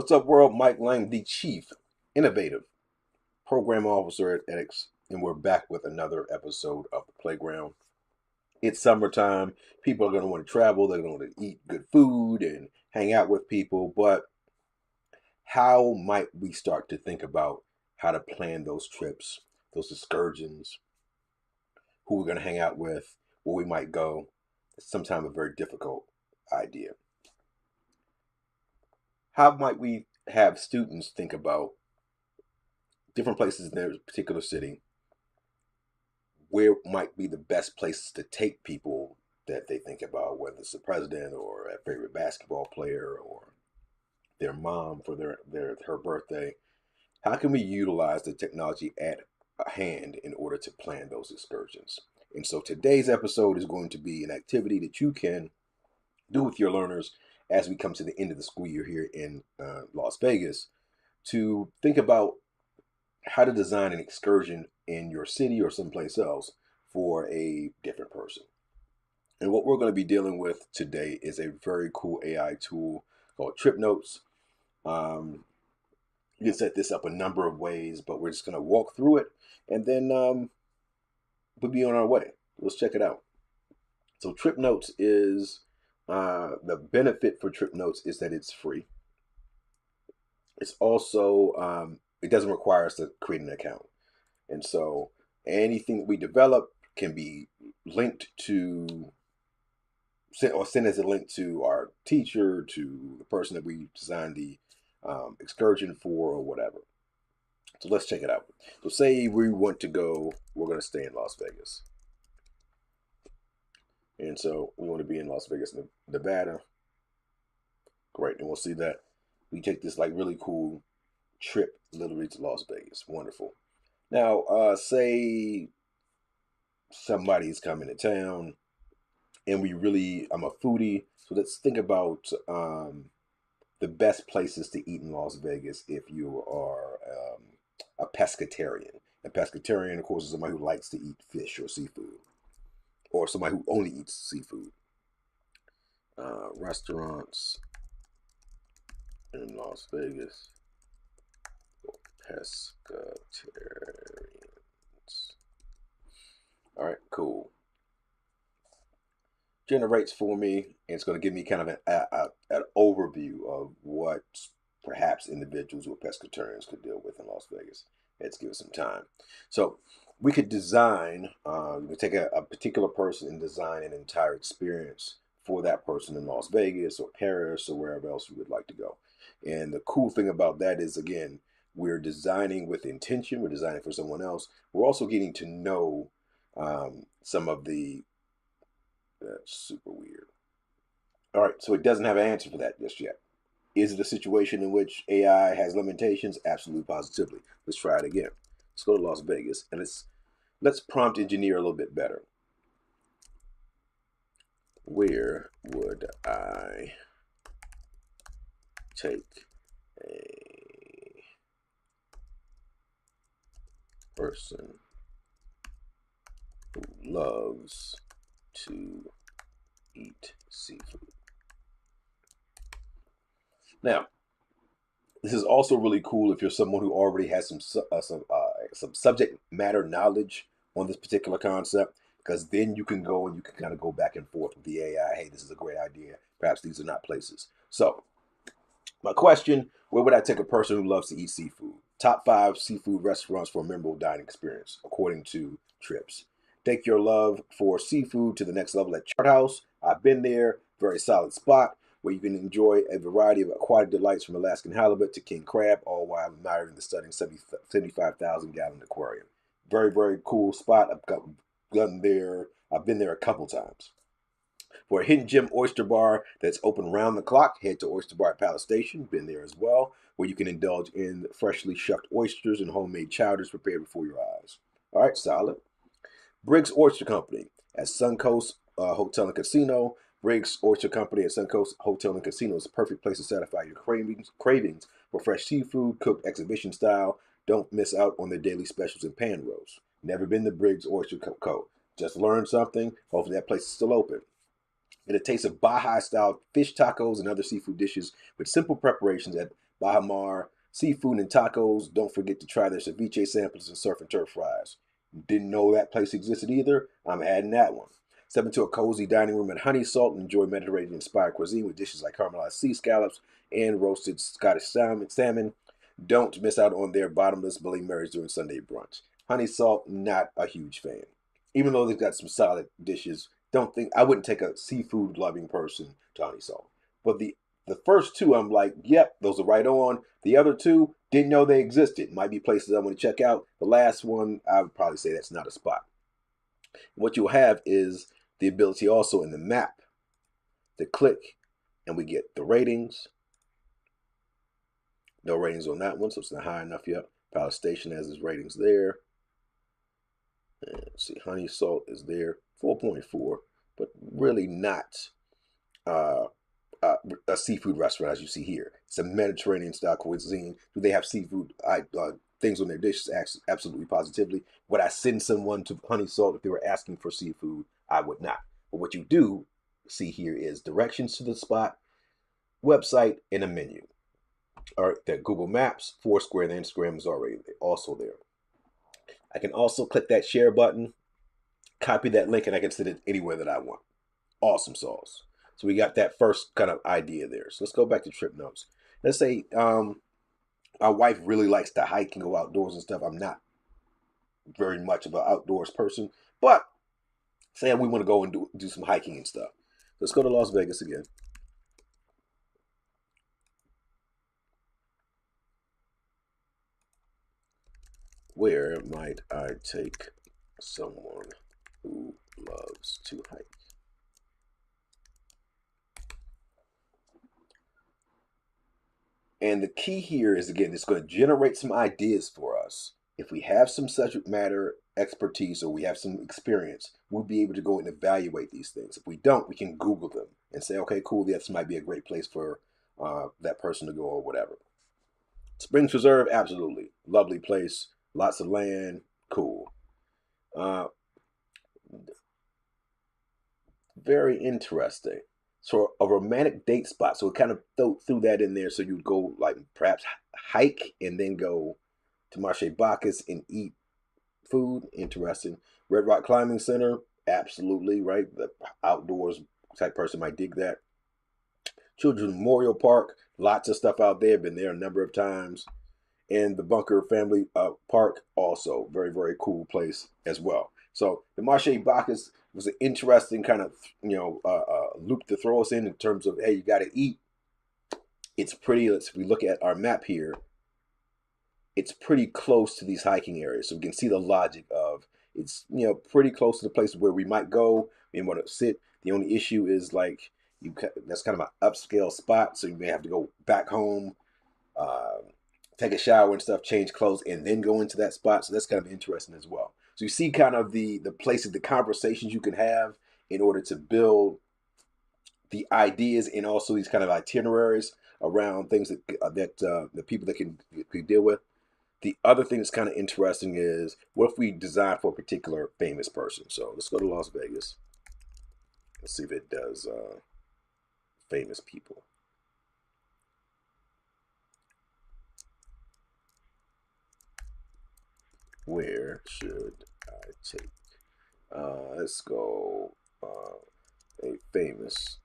What's up, world? Mike Lang, the Chief Innovative Program Officer at edX, and we're back with another episode of The Playground. It's summertime. People are going to want to travel. They're going to eat good food and hang out with people. But how might we start to think about how to plan those trips, those excursions, who we're going to hang out with, where we might go? It's sometimes a very difficult idea. How might we have students think about different places in their particular city, where might be the best places to take people that they think about, whether it's the president or a favorite basketball player or their mom for her birthday? How can we utilize the technology at hand in order to plan those excursions? And so today's episode is going to be an activity that you can do with your learners as we come to the end of the school year here in Las Vegas, to think about how to design an excursion in your city or someplace else for a different person. And what we're going to be dealing with today is a very cool AI tool called TripNotes. You can set this up a number of ways, but we're just going to walk through it, and then we'll be on our way. Let's check it out. So TripNotes is, the benefit for TripNotes is that it's free. It's also, it doesn't require us to create an account. And so anything that we develop can be linked to, send as a link to our teacher, to the person that we designed the excursion for, or whatever. So let's check it out. So say we want to go, we're going to stay in Las Vegas. And so we want to be in Las Vegas, Nevada. Great. And we'll see that we take this like really cool trip literally to Las Vegas. Wonderful. Now, say somebody's coming to town and I'm a foodie. So let's think about the best places to eat in Las Vegas if you are a pescatarian. A pescatarian, of course, is somebody who likes to eat fish or seafood, or somebody who only eats seafood. Restaurants in Las Vegas. Pescatarians. All right, cool. Generates for me, and it's going to give me kind of an overview of what perhaps individuals who are pescatarians could deal with in Las Vegas. Let's give it some time. So we could design, we could take a particular person and design an entire experience for that person in Las Vegas or Paris or wherever else you would like to go. And the cool thing about that is, again, we're designing with intention. We're designing for someone else. We're also getting to know some of the, that's super weird. All right, so it doesn't have an answer for that just yet. Is it a situation in which AI has limitations? Absolutely, positively. Let's try it again. Let's go to Las Vegas, and let's prompt engineer a little bit better. Where would I take a person who loves to eat seafood? Now, this is also really cool if you're someone who already has some subject matter knowledge on this particular concept, because then you can go and you can kind of go back and forth with the AI. Hey, this is a great idea. Perhaps these are not places. So my question, where would I take a person who loves to eat seafood? Top 5 seafood restaurants for a memorable dining experience, according to Trips. Take your love for seafood to the next level at Chart House. I've been there. Very solid spot where you can enjoy a variety of aquatic delights from Alaskan halibut to king crab, all while admiring the stunning 75,000-gallon aquarium. Very, very cool spot. I've been there a couple times. For a hidden gem oyster bar that's open round the clock, head to Oyster Bar at Palace Station. Been there as well, where you can indulge in freshly shucked oysters and homemade chowders prepared before your eyes. All right, solid. Briggs Oyster Company at Suncoast Hotel and Casino. Briggs Oyster Company at Suncoast Hotel and Casino is a perfect place to satisfy your cravings for fresh seafood, cooked exhibition style. Don't miss out on their daily specials and pan roast. Never been to Briggs Oyster Co. Just learned something. Hopefully that place is still open. And a taste of Baja-style fish tacos and other seafood dishes with simple preparations at Bahamar, seafood and tacos. Don't forget to try their ceviche samples and surf and turf fries. Didn't know that place existed either. I'm adding that one. Step into a cozy dining room at Honey Salt and enjoy Mediterranean-inspired cuisine with dishes like caramelized sea scallops and roasted Scottish salmon. Don't miss out on their bottomless Bloody Marys during Sunday brunch. Honey Salt, not a huge fan. Even though they've got some solid dishes, don't think I wouldn't take a seafood loving person to Honey Salt. But the first two, I'm like, yep, those are right on. The other two, didn't know they existed. Might be places I want to check out. The last one, I would probably say that's not a spot. What you'll have is the ability also in the map to click, and we get the ratings. No ratings on that one, so it's not high enough yet. Palace Station has its ratings there. And let's see, Honey Salt is there, 4.4, but really not a seafood restaurant as you see here. It's a Mediterranean style cuisine. Do they have seafood things on their dishes? Absolutely, positively. Would I send someone to Honey Salt if they were asking for seafood? I would not. But what you do see here is directions to the spot, website, and a menu. All right, that Google Maps, Foursquare, and Instagram is already also there. I can also click that share button, copy that link, and I can send it anywhere that I want. Awesome sauce. So we got that first kind of idea there. So let's go back to trip notes. Let's say our wife really likes to hike and go outdoors and stuff. I'm not very much of an outdoors person, but say we want to go and do some hiking and stuff. Let's go to Las Vegas again. Where might I take someone who loves to hike? And the key here is, again, it's going to generate some ideas for us. If we have some subject matter expertise or we have some experience, we'll be able to go and evaluate these things. If we don't, we can Google them and say, okay, cool, this might be a great place for that person to go or whatever. Springs Preserve, absolutely. Lovely place. Lots of land. Cool. Very interesting. So a romantic date spot. So it kind of threw that in there. So you'd go like perhaps hike and then go to Marche Bacchus and eat food. Interesting. Red Rock Climbing Center. Absolutely, right? The outdoors type person might dig that. Children's Memorial Park. Lots of stuff out there. Been there a number of times. And the Bunker Family Park, also very, very cool place as well. So the Marche Bacchus was an interesting kind of loop to throw us in terms of, hey, you got to eat. It's pretty. If we look at our map here, it's pretty close to these hiking areas, so we can see the logic of it's pretty close to the places where we might go and want to sit. The only issue is like that's kind of an upscale spot, so you may have to go back home. Take a shower and stuff, change clothes, and then go into that spot. So that's kind of interesting as well. So you see kind of the places, the conversations you can have in order to build the ideas and also these kind of itineraries around things that the people that can deal with. The other thing that's kind of interesting is what if we design for a particular famous person? So let's go to Las Vegas. Let's see if it does famous people. Where should I take? Let's go a famous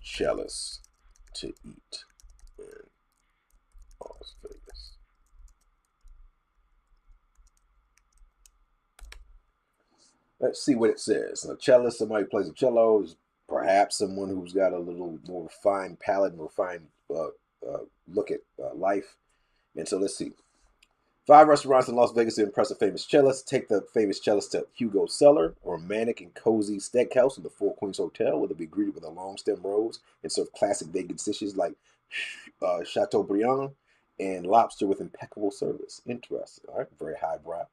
cellist to eat in Las Vegas. Let's see what it says. A cellist, somebody who plays a cello, is perhaps someone who's got a little more refined palate, more refined look at life. And so let's see. 5 restaurants in Las Vegas to impress a famous cellist. Take the famous cellist to Hugo's Cellar, a romantic and cozy steakhouse in the Four Queens Hotel, where they'll be greeted with a long stem rose and serve classic vegan dishes like Chateaubriand and lobster with impeccable service. Interesting. All right, very highbrow.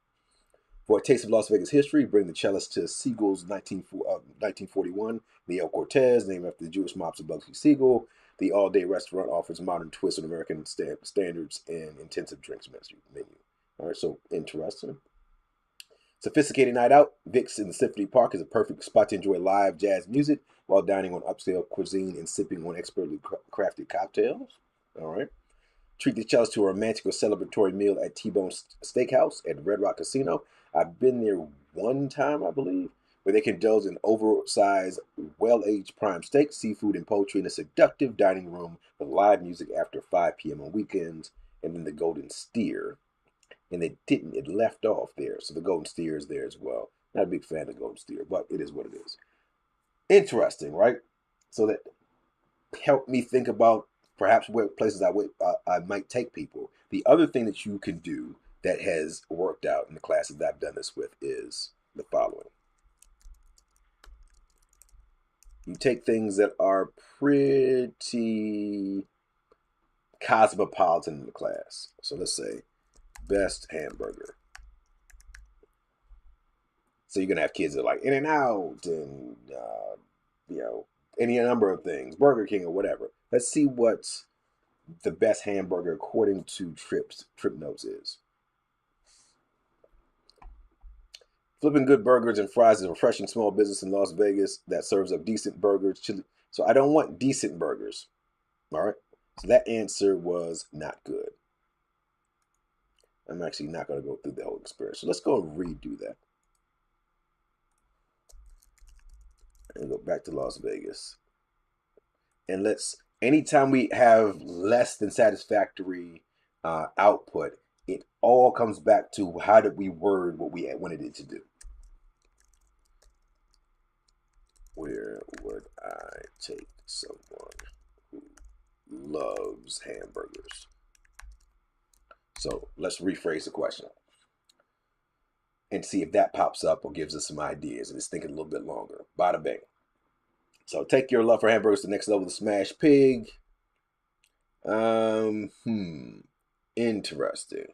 For a taste of Las Vegas history, bring the cellist to Siegel's 1941, the El Cortez, named after the Jewish mobster Bugsy Siegel. The all-day restaurant offers a modern twist on American standards and intensive drinks menu. All right, so interesting. Sophisticated night out, Vic's in the Symphony Park is a perfect spot to enjoy live jazz music while dining on upscale cuisine and sipping on expertly crafted cocktails. All right. Treat yourselves to a romantic or celebratory meal at T-Bone Steakhouse at Red Rock Casino. I've been there one time, I believe, where they can indulge in oversized, well-aged prime steak, seafood, and poultry in a seductive dining room with live music after 5 p.m. on weekends, and then the Golden Steer. And they didn't, it left off there. So the Golden Steer is there as well. Not a big fan of the Golden Steer, but it is what it is. Interesting, right? So that helped me think about perhaps where places I might take people. The other thing that you can do that has worked out in the classes that I've done this with is the following. You take things that are pretty cosmopolitan in the class. So let's say best hamburger. So you're gonna have kids that are like In-N-Out and any number of things, Burger King or whatever. Let's see what the best hamburger according to TripNotes is. Flipping Good Burgers and Fries is a refreshing small business in Las Vegas that serves up decent burgers. So I don't want decent burgers. All right. So that answer was not good. I'm actually not going to go through the whole experience. So let's go and redo that. And go back to Las Vegas. And anytime we have less than satisfactory output, it all comes back to how did we word what we wanted it to do. Where would I take someone who loves hamburgers? So let's rephrase the question and see if that pops up or gives us some ideas. And it's thinking a little bit longer. Bada bing. So take your love for hamburgers to the next level with Smash Pig. Interesting.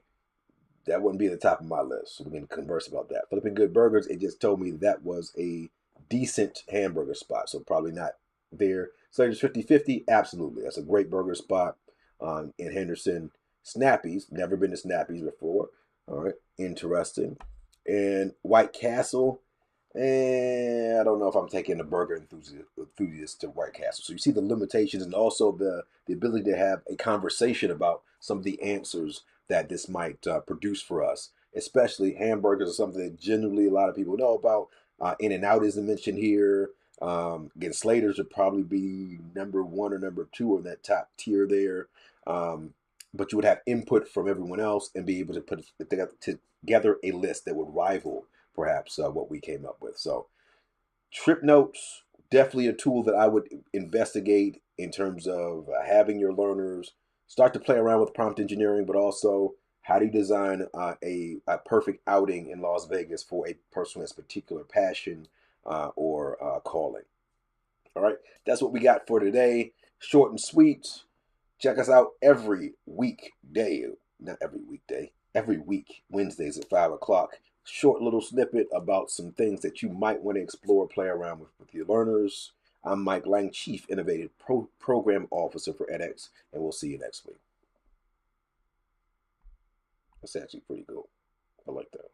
That wouldn't be at the top of my list. So we can converse about that. Flipping Good Burgers, it just told me that was a decent hamburger spot. So probably not there. Slater's 50/50, absolutely. That's a great burger spot in Henderson. Snappy's, never been to Snappy's before. All right, interesting. And White Castle, I don't know if I'm taking a burger enthusiast to White Castle. So you see the limitations and also the ability to have a conversation about some of the answers that this might produce for us. Especially hamburgers are something that generally a lot of people know about. In-N-Out isn't mentioned here. Again, Slater's would probably be number 1 or number 2 on that top tier there. But you would have input from everyone else and be able to put together a list that would rival perhaps what we came up with. So TripNotes, definitely a tool that I would investigate in terms of having your learners start to play around with prompt engineering, but also how do you design a perfect outing in Las Vegas for a person who has particular passion or calling. All right, that's what we got for today. Short and sweet. Check us out every weekday, not every weekday, every week, Wednesdays at 5 o'clock. Short little snippet about some things that you might want to explore, play around with your learners. I'm Mike Lang, Chief Innovative Program Officer for edX, and we'll see you next week. That's actually pretty cool. I like that.